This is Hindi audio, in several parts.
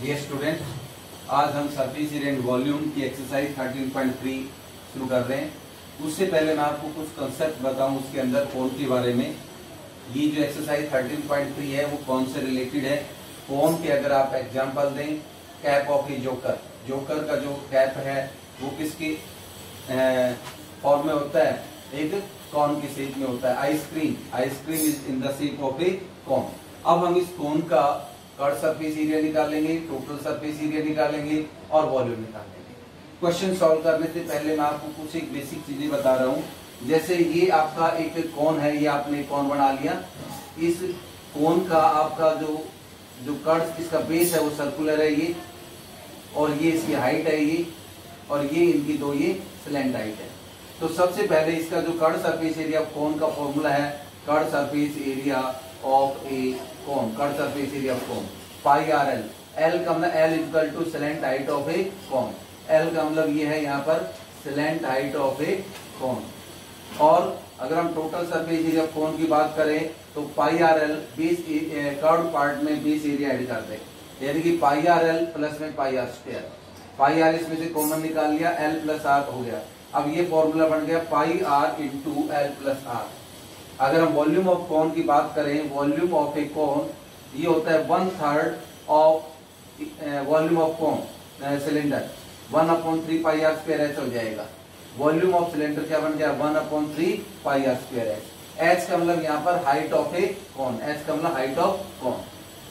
डियर स्टूडेंट, आज हम सरफेस एरिया एंड वॉल्यूम की एक्सरसाइज 13.3 शुरू कर रहे हैं। उससे पहले मैं आपको कुछ कंसेप्ट बताऊं उसके अंदर कोन के बारे में। ये जो एक्सरसाइज 13.3 है वो कौन से रिलेटेड है। कोन के अगर आप एग्जांपल दें, cap of A joker, joker का जो कैप है वो किसके फॉर्म में होता है, एक कॉन की शेप में होता है। Ice cream, ice cream is in the shape of a cone. अब हम इस कोन का कट सरफेस एरिया निकालेंगे, टोटल सरफेस एरिया निकालेंगे और वॉल्यूम निकालेंगे। क्वेश्चन सॉल्व करने से पहले मैं आपको कुछ एक बेसिक चीजें बता रहा हूँ। जैसे ये आपका एक कोन है, ये आपने कोन बना लिया। इस कोन का आपका जो कट इसका बेस है वो सर्कुलर है ये, और ये इसकी हाइट है ये, और ये इनकी दो ये स्लैंट हाइट है। तो सबसे पहले इसका जो कट सरफेस एरिया कोन का फॉर्मूला है, curved surface area of a cone, curved surface area of cone pi r l. L का मतलब l equal to slant height of a cone. L का मतलब ये है यहाँ पर slant height of a cone. और अगर हम total surface area of cone की बात करें तो pi r l base curve part में बेस एरिया ऐड कर दे, यानी कि पाई आर एल प्लस में पाई आर स्क्वायर। पाई आर इसमें से कॉमन निकाल लिया, एल प्लस आर हो गया। अब ये फॉर्मूला बन गया pi r into l plus r. अगर हम वॉल्यूम ऑफ कोन की बात करें, वॉल्यूम ऑफ ए कोन ये होता है 1/3 of volume of cone cylinder, 1/3 pi r square h हो जाएगा। वॉल्यूम ऑफ सिलेंडर क्या बन गया, 1/3 pi r square h. H का मतलब यहाँ पर height of a cone, h का मतलब हाइट ऑफ कोन।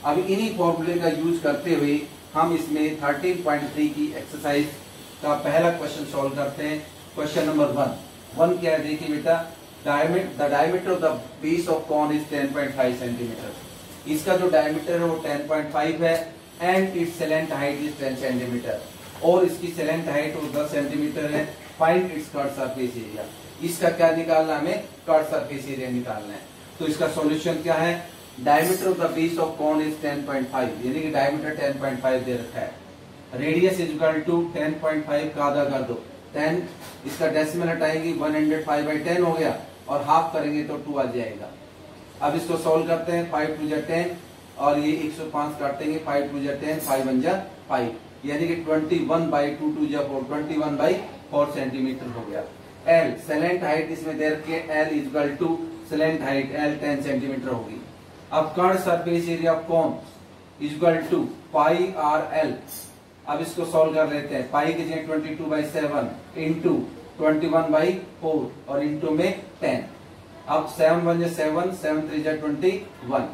अब इन्हीं फॉर्मूले का यूज करते हुए हम इसमें 13.3 की एक्सरसाइज का पहला क्वेश्चन सॉल्व करते हैं। क्वेश्चन नंबर 1 क्या है, देखिए बेटा, the diameter of the base of cone is 10.5 centimetre. इसका जो डायमीटर है वो 10.5 है and it's slant height is 10 centimetre, और इसकी सेलेंट हाइट वो 10 सेंटीमीटर है। Find its cut surface area. इसका क्या निकालना, हमें कट सरफेस एरिया निकालना है। तो इसका सॉल्यूशन क्या है, diameter of the base of cone is 10.5, यानी कि डायमीटर 10.5 दे रखा है। रेडियस इज इक्वल टू 10.5 का आधा कर दो 10, इसका डेसिमल हटाएंगे 105/10 हो गया, और हाफ करेंगे तो 2 आ जाएगा। अब इसको सॉल्व करते हैं, 5 2 10, और ये 105 काटेंगे, 5 2 10, 5 1 5, यानी कि 21/2 2 4, 21/4 सेंटीमीटर हो गया। एल सेलेंट हाइट इसमें दे रखी है, l equal to slant height l 10 centimetre होगी। अब curved surface area of cone equal to pi r l. अब इसको सॉल्व कर लेते हैं। पाई की जगह 22/7 इंटू 21/4 और इंटू में 10। अब 7 1 7, 7 3 21।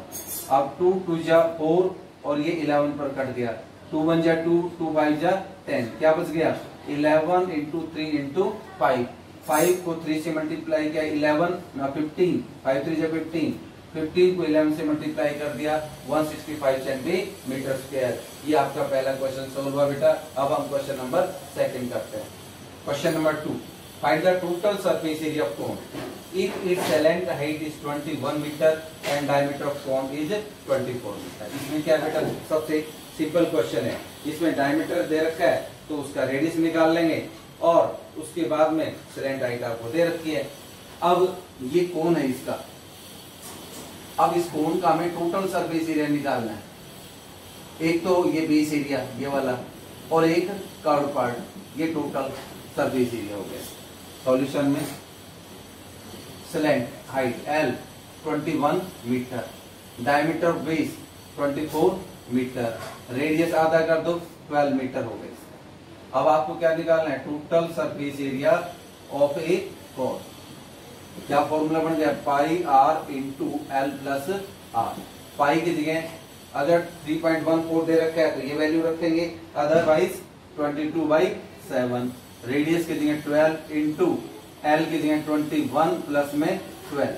अब 2 2 4 और ये 11 पर कट गया। 2 1 2, 2 5 10, क्या बच गया 11 इंटू 3 इंटू 5। 5 को 3 से मल्टीप्लाई किया 11 ना 15, 5 3 15, 15 को 11 से मल्टीप्लाई कर दिया 165 सेंटीमीटर स्क्वायर। ये आपका पहला क्वेश्चन सॉल्व हुआ बेटा। अब हम क्वेश्चन नंबर 2 करते हैं। Question number 2, find the total surface area of cone if its slant height is 21 metre and diameter of cone is 24 metre. इसमें क्या बेटा, सबसे सिंपल क्वेश्चन है। इसमें डायमीटर दे रखा है तो उसका रेडियस निकाल लेंगे, और उसके बाद में सेलेंट हाइट आपको दे रखी है। अब ये कोन है इसका, अब इस कोन का हमें टोटल सरफेस एरिया निकालना है। एक तो ये बेस एरिया ये वाला, और एक कर्व पार्ट, ये टोटल सरफेस एरिया हो गया। सॉल्यूशन में slant height l 21 metre, diameter base 24 metre, radius आधा कर दो 12 मीटर हो गया। अब आपको क्या निकालना है, total surface area of a cone. क्या फॉर्मूला बन गया, pi r into l plus r. Pi की जगह अगर 3.14 दे रखा है तो ये वैल्यू रखेंगे, अदरवाइज 22/7। रेडियस की जगह 12 इंटू एल की जगह 21 प्लस में 12,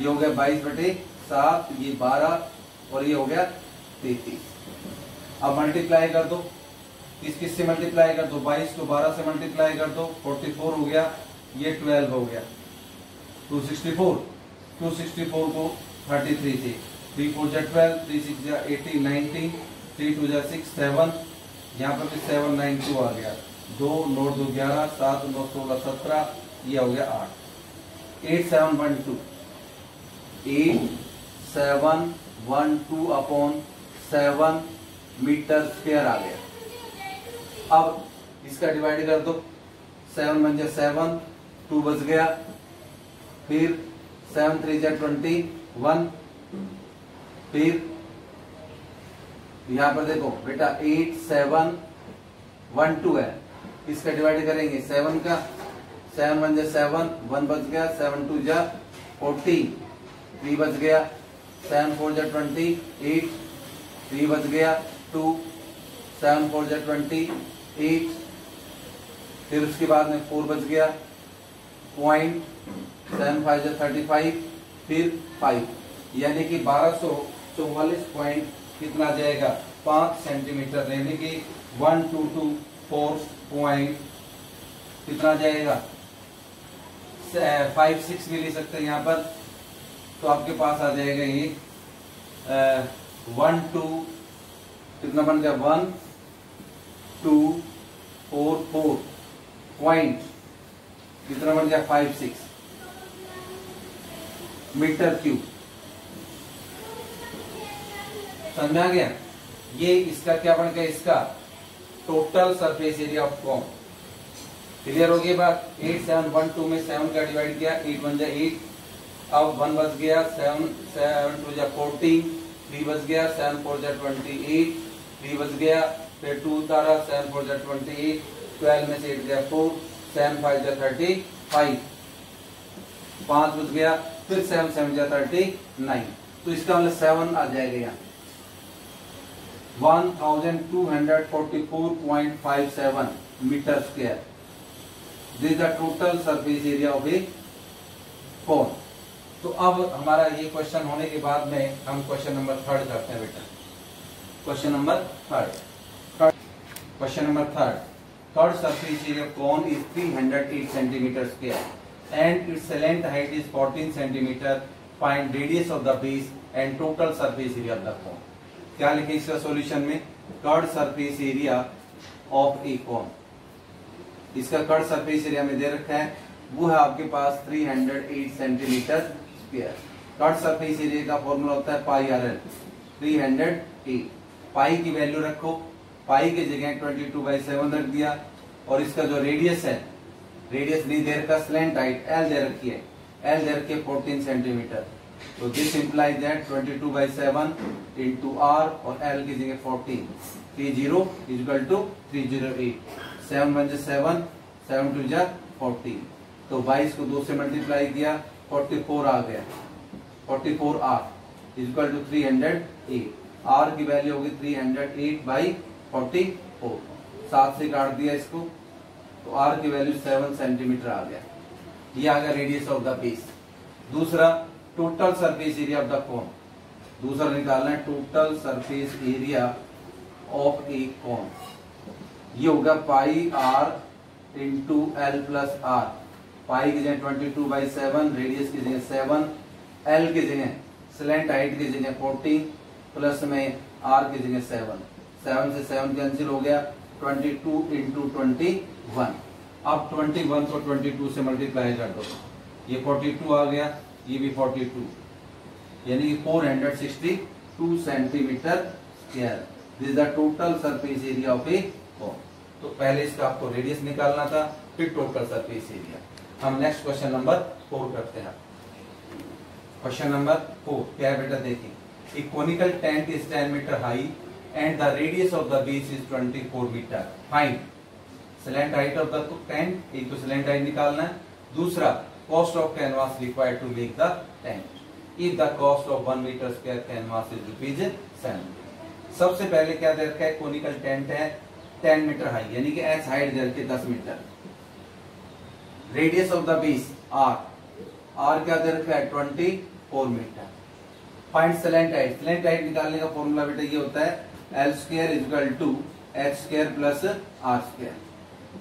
ये हो गया 22/7, ये 12 और ये हो गया 33। अब मल्टीप्लाई कर दो, किस से मल्टीप्लाई कर दो, 22 को 12 से मल्टीप्लाई कर दो, 44 हो गया, ये 12 हो गया, 264 को 33 से 3 4 12, 3 6 18 19, 3 2 6 7, यहाँ पर भी 7 9 2 आ गया, 2 9 2 11, 7 9 16 17, ये हो गया 8। 8 7 1 2, 8 7 1 2 अपॉन 7 मीटर स्क्वायर आ गया। अब इसका डिवाइड कर दो, 7 बन जाए 7, 2 बच गया, फिर 7 3 जा 21, फिर यहां पर देखो बेटा 8 7 1 2 है, इसका डिवाइड करेंगे 7 का, 7 1 जा 7, 1 बच गया, 7 2 जा 40, 3 बच गया, 7 4 जा 28, 3 बच गया, 2, 7 4 जा 28, फिर उसके बाद में 4 बच गया, पॉइंट, 7 5 जा 35, फिर 5, यानी कि 1244 पॉइंट कितना जाएगा 5 सेंटीमीटर, यानी कि 1224 पॉइंट कितना जाएगा 5 6 भी ले सकते हैं यहाँ पर, तो आपके पास आ जाएगा ये 1 2 कितना बन गया 1 2 4 4 पॉइंट कितना बन गया 5 6 मीटर क्यूब। समझ में आ गया? ये इसका क्या बन गया, इसका total surface area of cone. Clear हो गई बात? 8 7 1 2 में 7 का डिवाइड किया, 8 1 जा 8, अब 1 बच गया, 7 7 2 जा 14, 3 बच गया, 7 4 जा 28, 3 बच गया, फिर 2 उतारा, 7 4 जा 28, 12 में से 8 गया 4, 7 5 जा 35, 5 बच गया, फिर 7 7 जा 39, तो इसका मतलब 7 आ जाएगा यहाँ 1244.57 metre square. This is the total surface area of a cone. तो अब हमारा ये क्वेश्चन होने के बाद में हम क्वेश्चन नंबर 3 करते हैं बेटा। Question number 3, question number 3, third surface area of cone is 308 centimetre square and its length height is 14 centimetre. Find radius of the base and total surface area of the कोन। क्या लिखे इसका सॉल्यूशन में? Curd surface area of a कोन। इसका कर्ड सरफेस एरिया में दे रखा है, वो है आपके पास 308 centimetre square. Curd surface area का फॉर्मूला होता है पाई आर एल 308। पाई की वैल्यू रखो, पाई की जगह 22/7 रख दिया, और इसका जो रेडियस है, रेडियस नहीं दे रखा, स्लैंट हाइट एल दे रखी है, एल दे रखी है 14 सेंटीमीटर। तो this implies that 22/7 into r और एल की जगह 14, 30 इक्वल टू 308, 7 1 जा 7, 7 2 जा 14, तो 22 को 2 से मल्टीप्लाई किया, 44 आ गया, 44 आर इक्वल टू 308। आर की वैल्यू होगी 308/44, 7 से काट दिया इसको, तो आर की वैल्यू 7 सेंटीमीटर आ गया। ये आ गया रेडियस ऑफ द बेस। दूसरा total surface area of the cone, दूसरा निकालना है total surface area of a cone. ये होगा pi r into l plus r. Pi की जगह 22/7, रेडियस की जगह 7, एल की जगह स्लैंट हाइट की जगह 14, प्लस में आर की जगह 7, 7 से 7 कैंसिल हो गया, 22 इंटू 21। अब 21 को 22 से मल्टीप्लाई कर दो, ये 42 आ गया, ये भी 42, यानी कि 462 centimetre square. This is the total surface area of a cone. तो पहले इसका आपको रेडियस निकालना था, फिर टोटल सरफेस एरिया। हम नेक्स्ट क्वेश्चन नंबर 4 करते हैं। क्वेश्चन नंबर 4 क्या है बेटा? देखिए, a conical tent is 10 metre high and the radius of the base is 24 metre. Find slant height of the tent. एक तो स्लैंट हाइट निकालना है, दूसरा cost of canvas required to make the tent. If the cost of 1 metre square canvas is ₹7। सबसे पहले क्या दे रखा है? कोनिकल टेंट है 10 मीटर हाई, यानी कि एच हाइट दे रखी है 10 metre. Radius of the base r, r क्या दे रखा है 24 metre. Find slant height. Slant height निकालने का फॉर्मूला बेटा ये होता है l square equal to h square plus r square.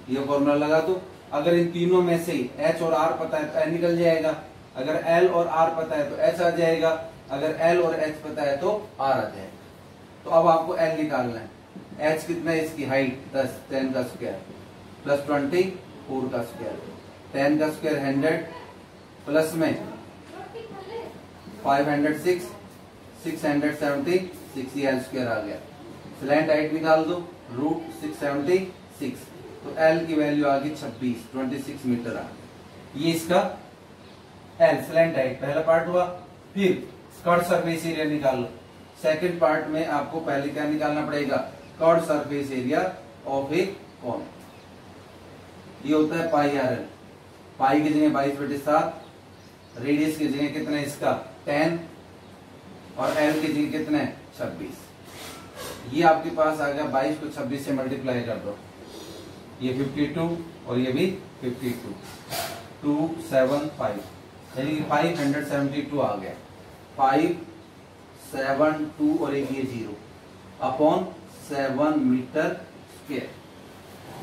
ये फॉर्मूला लगा दो। अगर इन तीनों में से h और r पता है तो n निकल जाएगा, अगर l और r पता है तो h आ जाएगा, अगर l और h पता है तो r आ जाएगा। तो अब आपको l निकालना है। h कितना है? इसकी हाइट 10, 10 का स्क्वायर प्लस 24 का स्क्वायर, 10 का स्क्वायर 100 प्लस में 506, 676, ये l स्क्वायर आ गया। स्लैंट हाइट निकाल दो √676, तो एल की वैल्यू आ गई 26 मीटर आ गई। ये इसका एल स्लैंट हाइट पहला पार्ट हुआ। फिर कर्व सरफेस एरिया निकालो। सेकंड पार्ट में आपको पहले क्या निकालना पड़ेगा, curve surface area of a cone. ये होता है पाई आर एल। पाई की जगह 22/7, रेडियस की जगह कितना है इसका 10, और एल की जगह कितना है 26। ये आपके पास आ गया 22 को 26 से मल्टीप्लाई कर दो, ये 52 और ये भी 52, 275 यानी कि 572 आ गया। 572 और एक ये 0 अपॉन 7 मीटर स्क्वायर।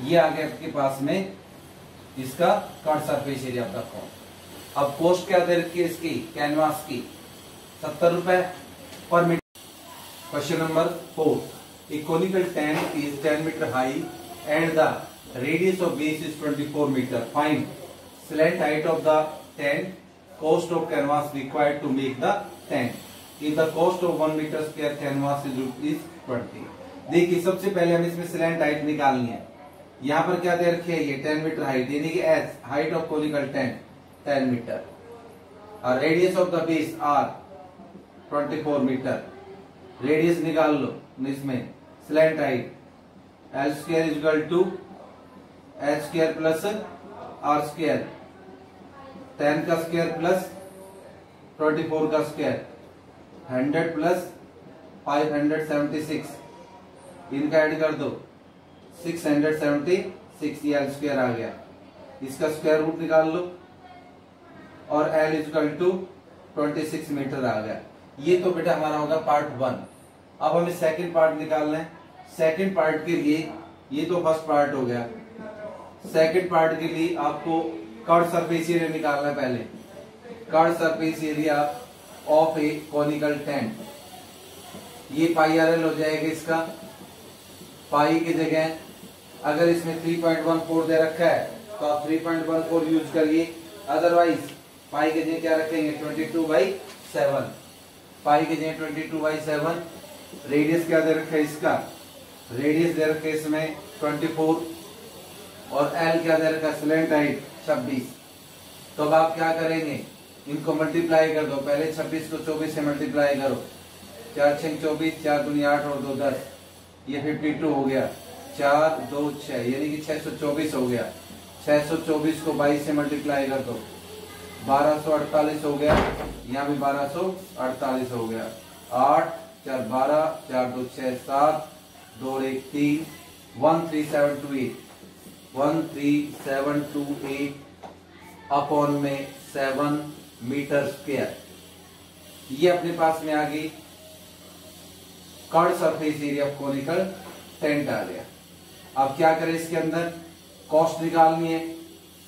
ये आ गया आपके पास में इसका कर्व सरफेस एरिया का कॉन। अब कॉस्ट क्या दे रखी है इसकी कैनवास की 70 रुपए पर metre. Question number 4, a conical tent is 10 meter high and the radius of base is 24 meter. Find slant height of the tent, cost of canvas required to make the tent. If the cost of 1 meter square canvas is ₹20. देखिए सबसे पहले हमें इसमें स्लैंट हाइट निकालनी है। यहाँ पर क्या दे रखी है ये 10 मीटर हाइट, यानी कि h height of conical tent 10 metre और radius of the base r 24 metre. Radius निकाल लो इसमें slant height l square equal to h square plus r square, 10 का स्क्वायर प्लस 24 का स्क्वायर, 100 प्लस 576, इनका ऐड कर दो 676, ये एल स्क्वायर आ गया। इसका स्क्वायर रूट निकाल लो और एल इक्वल टू 26 मीटर आ गया। ये तो बेटा हमारा होगा पार्ट 1। अब हमें सेकंड पार्ट निकालना है। सेकंड पार्ट के लिए ये तो फर्स्ट पार्ट हो गया। सेकंड पार्ट के लिए आपको कर्व सरफेस एरिया निकालना है। पहले curve surface area of A conical tent, ये पाई आर एल हो जाएगा इसका। पाई की जगह अगर इसमें 3.14 दे रखा है तो आप 3.14 यूज करिए, अदरवाइज पाई की जगह क्या रखेंगे 22/7। पाई की जगह 22/7। रेडियस क्या दे रखा है इसका, रेडियस दे रखा है इसमें 24 और एल क्या दे रखा है स्लैंट हाइट 26। तो अब आप क्या करेंगे, इनको मल्टीप्लाई कर दो। पहले 26 को 24 से मल्टीप्लाई करो, 4 6 24, 4 दूनी 8 और 2 10, ये 52 हो गया। 4 2 6 यानी कि 624 हो गया। 624 को 22 से मल्टीप्लाई कर दो, 1248 हो गया। यहाँ भी 1248 हो गया। 8 4 12, 4 2 6 7, 2 1 3, 13728, 13728 अपॉन में 7 मीटर स्क्वायर। ये अपने पास में आ गई curve surface area of conical tent आ गया। अब क्या करें, इसके अंदर कॉस्ट निकालनी है।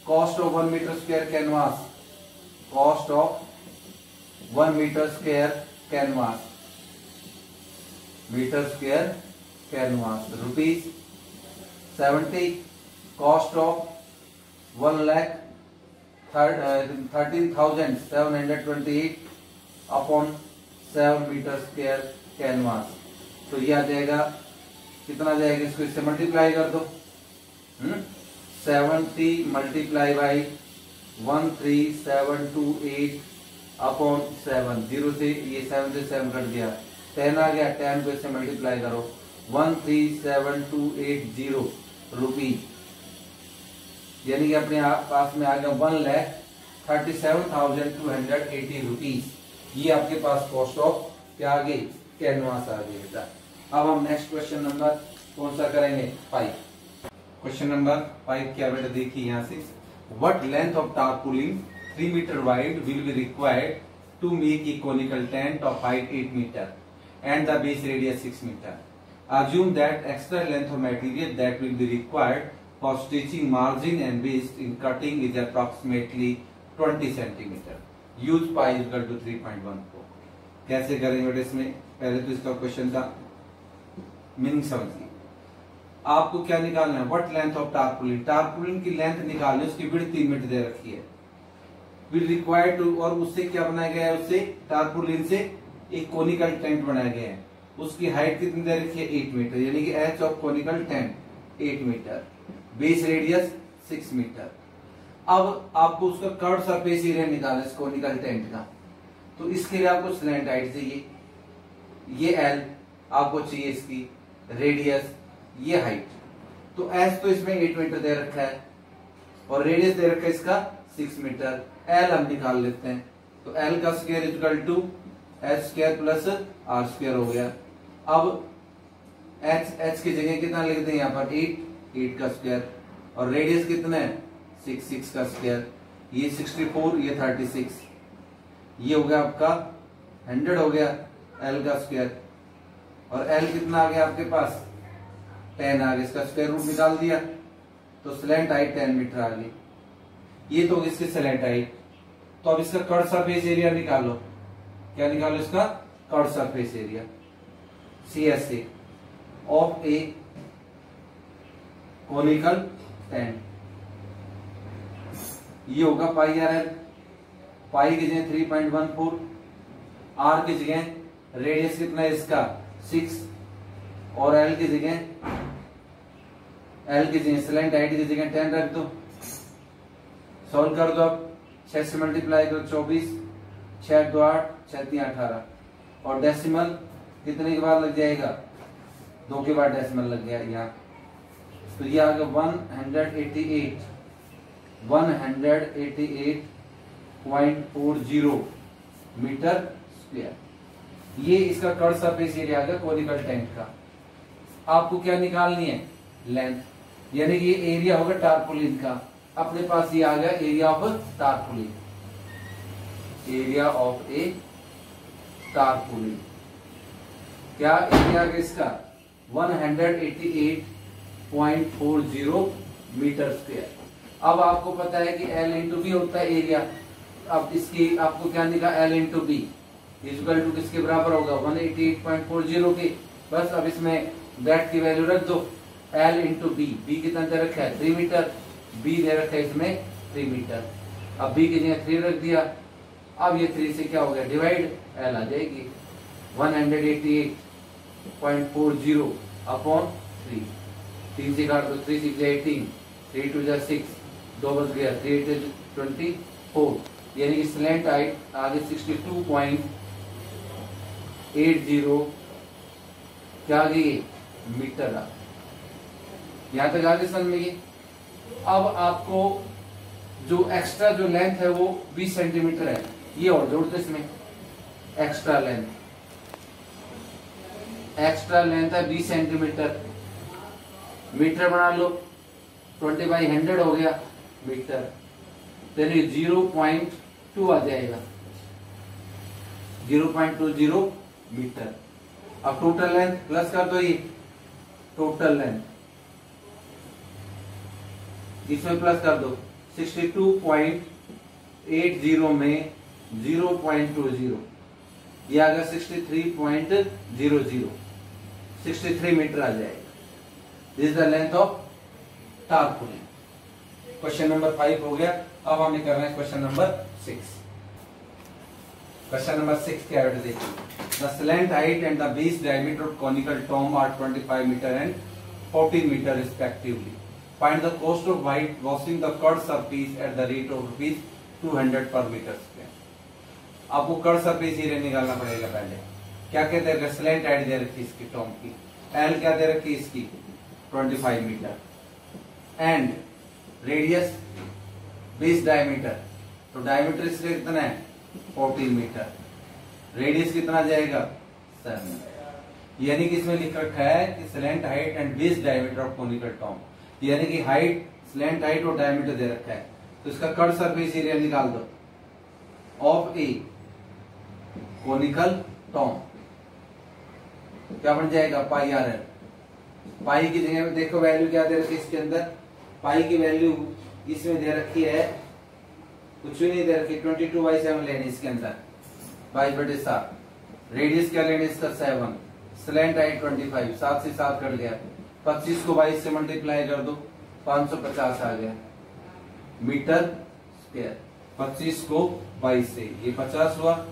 Cost of 1 metre square canvas, cost of 1 metre square canvas, metre square canvas ₹70। Cost of 1,13,728 upon 7 metre square canvas. तो ये आ जाएगा कितना जाएगा, इसको इससे मल्टीप्लाई कर दो। 70 मल्टीप्लाई बाई 13728 अपॉन 7, 0 से ये 7 से 7 कट गया, 10 आ गया। 10 को इससे मल्टीप्लाई करो, 137,280 रुपीज, यानी कि अपने पास में आ गया 1,37,280 रुपीज। ये आपके पास कॉस्ट ऑफ क्या आ गई, कैनवास आ गई बेटा। अब हम नेक्स्ट क्वेश्चन नंबर कौन सा करेंगे, 5। क्वेश्चन नंबर 5 क्या बेटा, देखिए यहाँ से, what length of tarpaulin 3 metre wide will be required to make a conical tent of height 8 metre and the base radius 6 metre. Assume that extra length of material that will be required for stitching margin and base in cutting is approximately 20 centimeter. Use pi equal to 3.14. कैसे करेंगे बेटा इसमें, पहले तो इसका क्वेश्चन था मीनिंग समझिए। आपको क्या निकालना है, व्हाट लेंथ ऑफ टारपुलिन, टारपुलिन की लेंथ निकालनी है, उसकी विड्थ 3 मीटर दे रखी है। विल रिक्वायर्ड टू, और उससे क्या बनाया गया है, उससे टारपुलिन से एक कोनिकल टेंट बनाया गया है। उसकी हाइट कितनी दे रखी है 8 मीटर, यानी कि h of conical tent 8 metre, base radius 6 metre. अब आपको उसका कर्व सरफेस एरिया निकालना है कोनिकल टेंट का, तो इसके लिए आपको स्लैंट हाइट चाहिए, ये एल आपको चाहिए, इसकी रेडियस, ये हाइट। तो एच तो इसमें 8 मीटर दे रखा है और रेडियस दे रखा है इसका 6 मीटर। एल हम निकाल लेते हैं, तो एल का square equal to h square plus r square हो गया। अब एच की जगह कितना लिख दें यहाँ पर 8 का स्क्वायर, और रेडियस कितना है 6 का स्क्वायर, ये 64, ये 36, ये हो गया आपका 100 हो गया एल का स्क्वायर, और एल कितना आ गया आपके पास 10 आ गया, इसका स्क्वायर रूट निकाल दिया तो स्लैंट हाइट 10 मीटर आ गई। ये तो इसकी स्लैंट हाइट। तो अब इसका कर्व सरफेस एरिया निकालो, क्या निकालो इसका curve surface area, CSA of A conical tent, ये होगा पाई आर एल, पाई की जगह 3.14, आर की जगह रेडियस कितना है इसका 6, और एल की जगह स्लैंट हाइट की जगह 10 रख दो। सॉल्व कर दो, अब 6 से मल्टीप्लाई करो 24, 6 2 8, 6 3 18, और डेसिमल कितने के बाद लग जाएगा 2 के बाद डेसिमल लग गया यहाँ, तो ये आ गया 188.40 मीटर स्क्वायर। ये इसका कर्व सरफेस एरिया आ गया कोनिकल टेंट का। आपको क्या निकालनी है लेंथ, यानी कि ये एरिया होगा टारपोलिन का। अपने पास ये आ गया area of tarpaulin, area of A tarpaulin, क्या एरिया इसका 188.40 मीटर स्क्वायर। अब आपको पता है कि L इंटू बी होता है एरिया। अब इसकी आपको क्या निकाला L into b equal to किसके बराबर होगा 188.40 के। बस अब इसमें ब्रैकेट की वैल्यू रख दो, L इंटू बी, बी कितना दे रखा है 3 मीटर, बी दे रखा है इसमें 3 मीटर। अब बी की जगह 3 रख दिया, अब ये 3 से क्या हो गया डिवाइड, L आ जाएगी 188.40 अपॉन 3, 3 से काट दो, 3 6 18, 3 2 6, 2 बच गया, 3 8 24, यानी कि स्लैंट हाइट आगे 62.80 क्या आ गई मीटर आ, यहां तक आगे समझ में। अब आपको जो एक्स्ट्रा जो लेंथ है वो 20 सेंटीमीटर है, ये और जोड़ दो इसमें, एक्स्ट्रा लेंथ है 20 सेंटीमीटर, मीटर बना लो 20/100 हो गया मीटर, यानी 0.2 आ जाएगा, 0.20 मीटर। अब टोटल लेंथ प्लस कर दो, ये टोटल लेंथ इसमें प्लस कर दो, 62.80 में 0.20, ये आ गया 63.00, 63 मीटर आ जाएगा। This is the length of tarpaulin. Question number 5 हो गया। अब हमें करना है क्वेश्चन नंबर 6। क्वेश्चन नंबर 6 क्या है देखिए, the slant height and the base diameter of conical tomb are 25 metre and 14 metre respectively. Find the cost of white washing the curve surface at the rate of ₹200 per metre square. आपको कर्व सरफेस एरिया निकालना पड़ेगा। पहले क्या कहते हैं, स्लैंट हाइट दे रखी इसकी टॉम की, एल क्या दे रखी इसकी 25 metre, and radius base diameter, तो डायमीटर इसका कितना है 14 मीटर, रेडियस कितना जाएगा 7, यानी कि इसमें लिख रखा है कि slant height and base diameter of conical Tom, यानी कि हाइट, स्लैंट हाइट और डायमीटर दे रखा है। तो इसका कर्व सरफेस एरिया निकाल दो ऑफ ए कोनिकल टॉम, क्या बन जाएगा पाई आर एल। पाई की जगह में देखो वैल्यू क्या दे रखी है इसके अंदर, पाई की वैल्यू इसमें दे रखी है, कुछ भी नहीं दे रखी, 22/7 लेनी इसके अंदर, 22/7। रेडियस क्या लेनी इसका 7, स्लैंट हाइट 25, 7 से 7 कट गया, 25 को 22 से मल्टीप्लाई कर दो, 550 आ गया मीटर स्क्वायर। 25 को 22 से, ये 50 हुआ,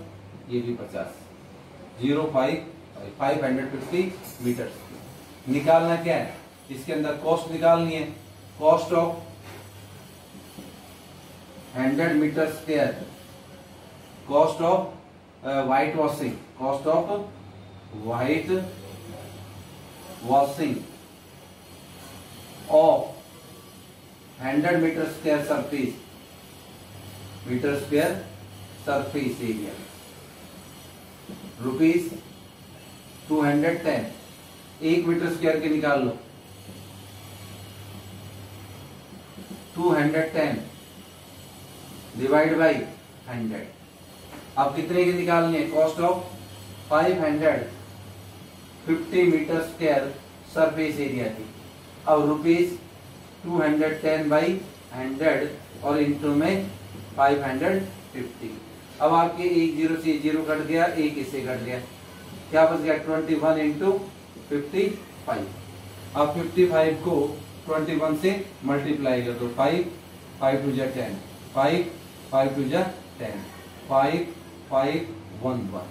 ये भी 50, 05 550 मीटर। निकालना क्या है, इसके अंदर कॉस्ट निकालनी है, cost of 100 metre square, cost of white washing, cost of white washing of 100 metre square surface, metre square surface area, rupees 210। 1 metre square के निकाल लो, 210 डिवाइड बाई 100। अब कितने की निकालनी है, cost of 550 metre square surface area की। अब रुपीज 210 बाई 100 और इंटू में 550। अब आपके एक जीरो से जीरो कट गया, एक इससे कट गया, क्या बच गया 21 इंटू 55। अब 55 को 21 से मल्टीप्लाई कर दो, 5 5 टू जा 10, 5 5 टू जा 10, 5 5 1 1।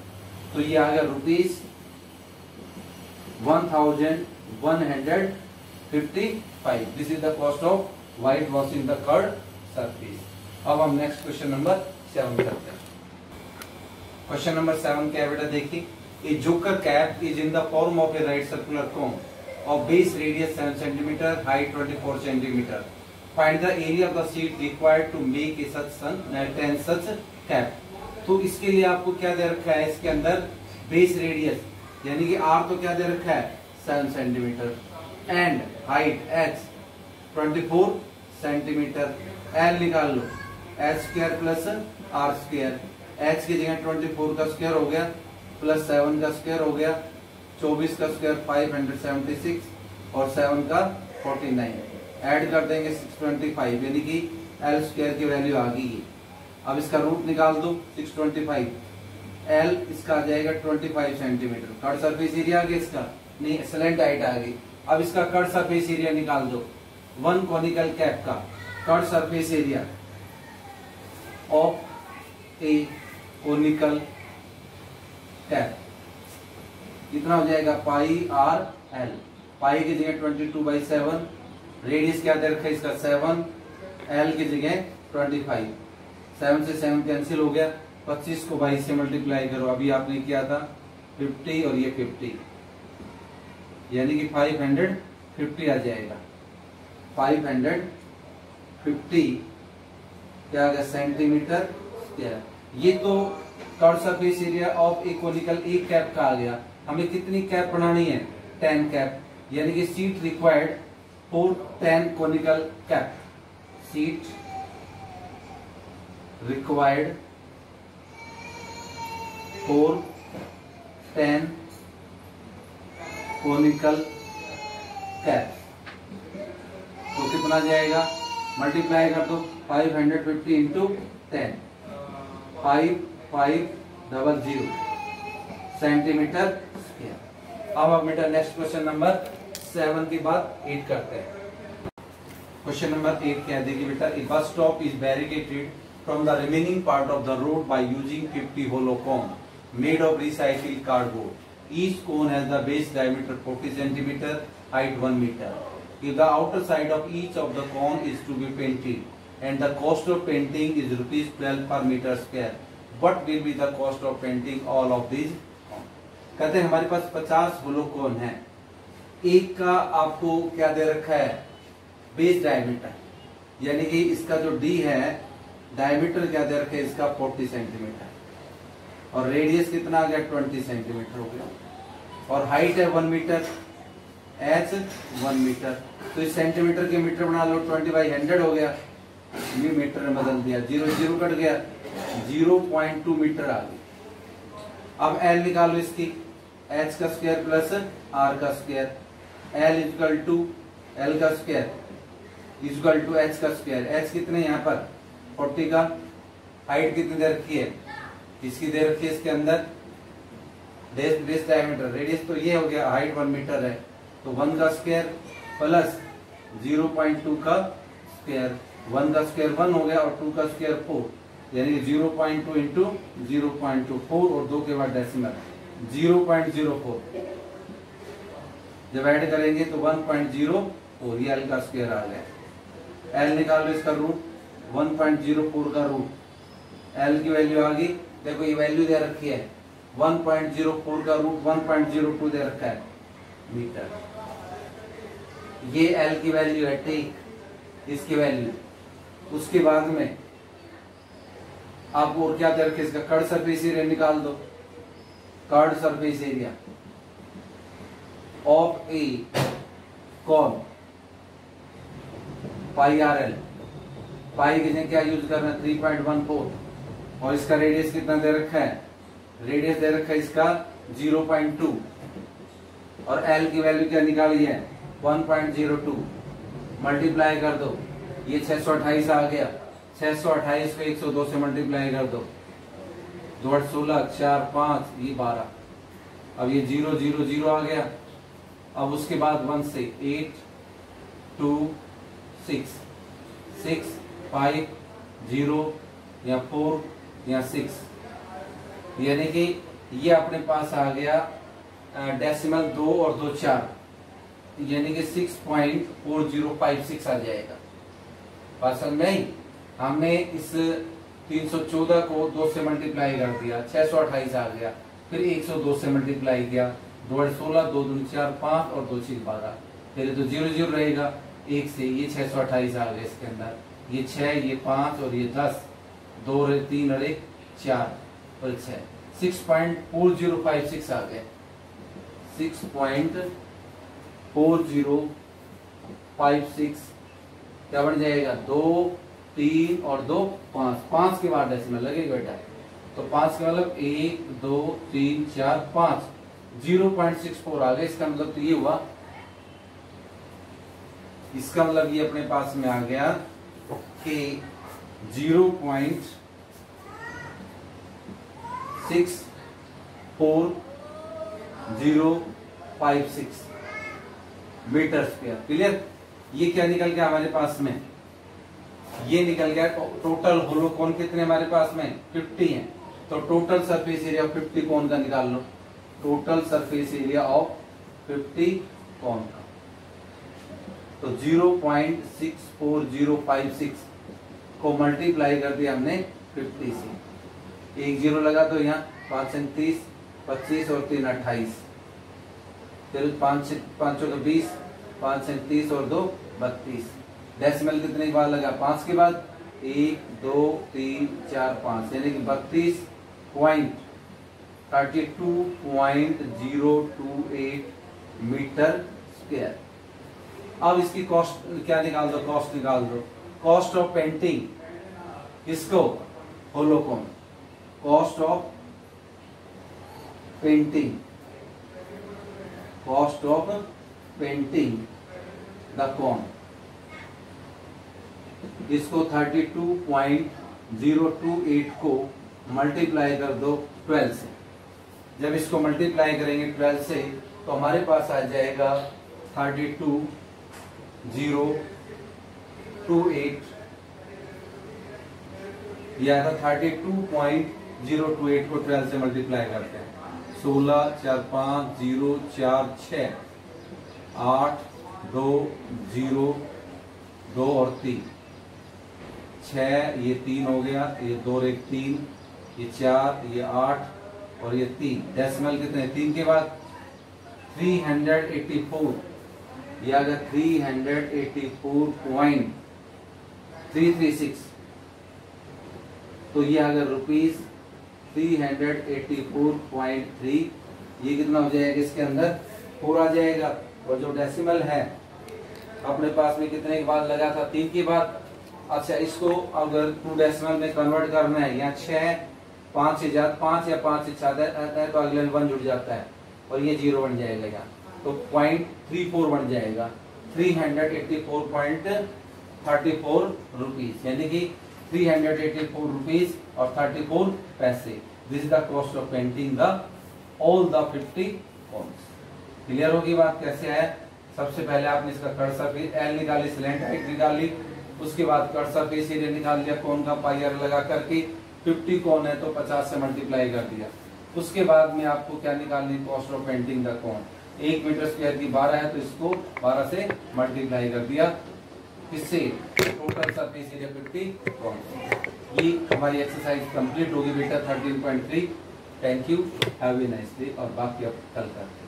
तो ये आ गया rupees 1155। This is the cost of white washing the curved surface. अब हम नेक्स्ट क्वेश्चन नंबर 7 करते हैं। क्वेश्चन नंबर 7 क्या है बेटा, देखिए, a joker cap is in the form of a right circular cone of base radius 7 cm, height 24 cm. Find the area of the sheet required to make a such cap. तो इसके लिए आपको क्या दे रखा है, इसके अंदर बेस रेडियस यानी कि r तो क्या दे रखा है 7 centimetre, and height h 24 centimetre. l निकाल लो, h square plus r square, h की जगह 24 का स्क्वायर हो गया प्लस 7 का स्क्वायर हो गया, 24 का स्क्वायर 576 और 7 का 49, ऐड कर देंगे 625 यानी कि l स्क्वायर की वैल्यू आ गई। अब इसका रूट निकाल दो 625, l इसका आ जाएगा 25 सेंटीमीटर। कट सरफेस एरिया आ गया इसका, नहीं स्लैंट हाइट आ गई। अब इसका कट सरफेस एरिया निकाल दो, वन कॉनिकल कैप का curved surface area of A conical cap कितना हो जाएगा, पाई आर एल। पाई की जगह 22/7, रेडियस क्या दे रखा है इसका 7, एल की जगह 25, 7 से 7 कैंसिल हो गया, 25 को 22 से मल्टीप्लाई करो, अभी आपने किया था 50 और ये 50 यानी कि 550 आ जाएगा। 550 क्या आ गया सेंटीमीटर स्क्वायर। ये तो cut surface area of A conical एक कैप का आ गया। हमें कितनी कैप बनानी है, 10 कैप, यानी कि seat required for 10 conical cap, seat required for 10 conical cap. तो कितना जाएगा, मल्टीप्लाई कर दो 550 इंटू 10, 5500 सेंटीमीटर स्क्वायर। अब हम बेटा नेक्स्ट क्वेश्चन नंबर 7 के बाद 8 करते हैं। क्वेश्चन नंबर 8 क्या है, देखिए बेटा, a bus stop is barricaded from the remaining part of the road by using 50 hollow cone made of recycled cardboard. Each cone has the base diameter 40 centimetre, height 1 metre. If the outer side of each of the cone is to be painted and the cost of painting is rupees 12 per meter square, what will be the cost of painting all of these? कहते हैं हमारे पास 50 होलो कोन है, एक का आपको क्या दे रखा है बेस डायमीटर, यानी कि इसका जो डी है डायमीटर क्या दे रखा है इसका 40 सेंटीमीटर और रेडियस कितना आ गया 20 सेंटीमीटर हो गया, और हाइट है 1 मीटर, एच 1 मीटर। तो इस सेंटीमीटर के मीटर बना लो, 20/100 हो गया, ये मीटर में बदल दिया, 0 0 कट गया, 0.2 मीटर आ गई। अब एल निकालो इसकी, एच का स्क्वायर प्लस आर का square, l equal to l का स्क्वायर इक्वल टू एच का स्क्वायर। एच कितने यहाँ पर 40 का, हाइट कितनी दे रखी है इसकी दे रखी है इसके अंदर बेस डायमीटर, रेडियस तो ये हो गया, हाइट 1 मीटर है, तो 1 का स्क्वायर प्लस 0.2 का स्क्वायर, 1 का स्क्वायर 1 हो गया और 2 का स्क्वायर 4, यानी 0.2 इंटू 0.2 4 और 2 के बाद डेसिमल 0.04, जब ऐड करेंगे तो 1.04, ये एल का स्क्वायर आ गया। एल निकालो इसका रूट, 1.04 का रूट, एल की वैल्यू आ गई। देखो ये वैल्यू दे रखी है 1.04 का रूट 1.02 दे रखा है मीटर। ये एल की वैल्यू है, ठीक, इसकी वैल्यू। उसके बाद में आप और क्या दे रखे, इसका कर्ड सरफेस एरिया निकाल दो। Curved surface area of a cone pi r l, pi की जगह क्या यूज करना है 3.14, और इसका रेडियस कितना दे रखा है, रेडियस दे रखा है इसका 0.2, और एल की वैल्यू क्या निकाली है 1.02, मल्टीप्लाई कर दो, ये 628 आ गया। 628 को 102 से मल्टीप्लाई कर दो, 2 8 16 4 5 ये 12, अब ये 0 0 0 आ गया। अब उसके बाद 1 से 8 2 6 6 5 0 या 4 या 6, यानी कि ये अपने पास आ गया डेसिमल 2 और 2 4, यानी कि 6.4056 आ जाएगा। बात समझ में आई? हमने इस 314 को 2 से मल्टीप्लाई कर दिया, 628 आ गया, फिर 102 से मल्टीप्लाई किया, 2 8 16 2 2 4 5 और 2 6 12, फिर तो 0 0 रहेगा, 1 से ये 628 आ गया इसके अंदर, ये 6 ये 5 और ये 10, 2 और 3 और 1 4 और 6, 6.4056 आ गया। 6.4056 क्या बन जाएगा, 2 3 और 2 5, 5 के बाद डेसिमल लगेगा बेटा, तो 5 का मतलब 1 2 3 4 5, 0.64 आ गया। इसका मतलब तो ये हुआ, इसका मतलब ये अपने पास में आ गया कि 0.64056 मीटर स्क्वायर। क्लियर? ये क्या निकल गया हमारे पास में, ये निकल गया टोटल होलो कोन कितने हमारे पास में 50 हैं, तो टोटल सरफेस एरिया ऑफ 50 कोन का निकाल लो, टोटल सरफेस एरिया ऑफ 50 कोन का, तो 0.64056 को मल्टीप्लाई कर दिया हमने 50 से, एक जीरो लगा तो यहाँ 5 30 25 और 3 28, फिर 5 5 20 5 30 और 2 32, डेसिमल कितने के बाद लगा 5 के बाद 1 2 3 4 5, यानी कि 32.028 मीटर स्क्वायर। अब इसकी कॉस्ट क्या निकाल दो, कॉस्ट निकाल दो, कॉस्ट ऑफ पेंटिंग किसको, hollow cone, cost of painting, cost of painting the cone, इसको 32.028 को मल्टीप्लाई कर दो 12 से। जब इसको मल्टीप्लाई करेंगे 12 से तो हमारे पास आ जाएगा 32.028, या 32.028 को 12 से मल्टीप्लाई करते हैं, 16 4 5 0 4 6 8 2 0 2 और 3 6, ये 3 हो गया, ये 2 और 1 3, ये 4 ये 8 और ये 3, डेसिमल कितने 3 के बाद 384, ये आ गया 384.336, तो ये आ गया रुपीज 384.3, ये कितना हो जाएगा इसके अंदर 4 आ जाएगा, और जो डेसिमल है अपने पास में कितने के बाद लगा था 3 के बाद। अच्छा, इसको अगर 2 डेसिमल में कन्वर्ट करना है, यहाँ 6 5 से ज्यादा 5 या 5 से ज्यादा है तो अगले 1 जुड़ जाता है और ये 0 बन जाएगा यहाँ, तो 0.34 बन जाएगा, 384.34 रुपीज, यानी कि 384 रुपीज और 34 पैसे। This is the cost of painting the all the 50 cons. Clear होगी बात कैसे है? सबसे पहले आपने इसका कर्ड सरफेस एल निकाली, स्लैंट हाइट निकाली, उसके बाद कर्ड सरफेस एरिया निकाल लिया कोन का, पाई आर लगा करके 50 कोन है तो 50 से मल्टीप्लाई कर दिया, उसके बाद में आपको क्या निकालनी, cost of painting the cone. 1 metre square की 12 है तो इसको 12 से मल्टीप्लाई कर दिया, किससे, टोटल सरफेस एरिया 50 कोन। ये हमारी एक्सरसाइज कंप्लीट होगी बेटा 13.3। Thank you, have a nice day. और बाकी अब कल करते हैं।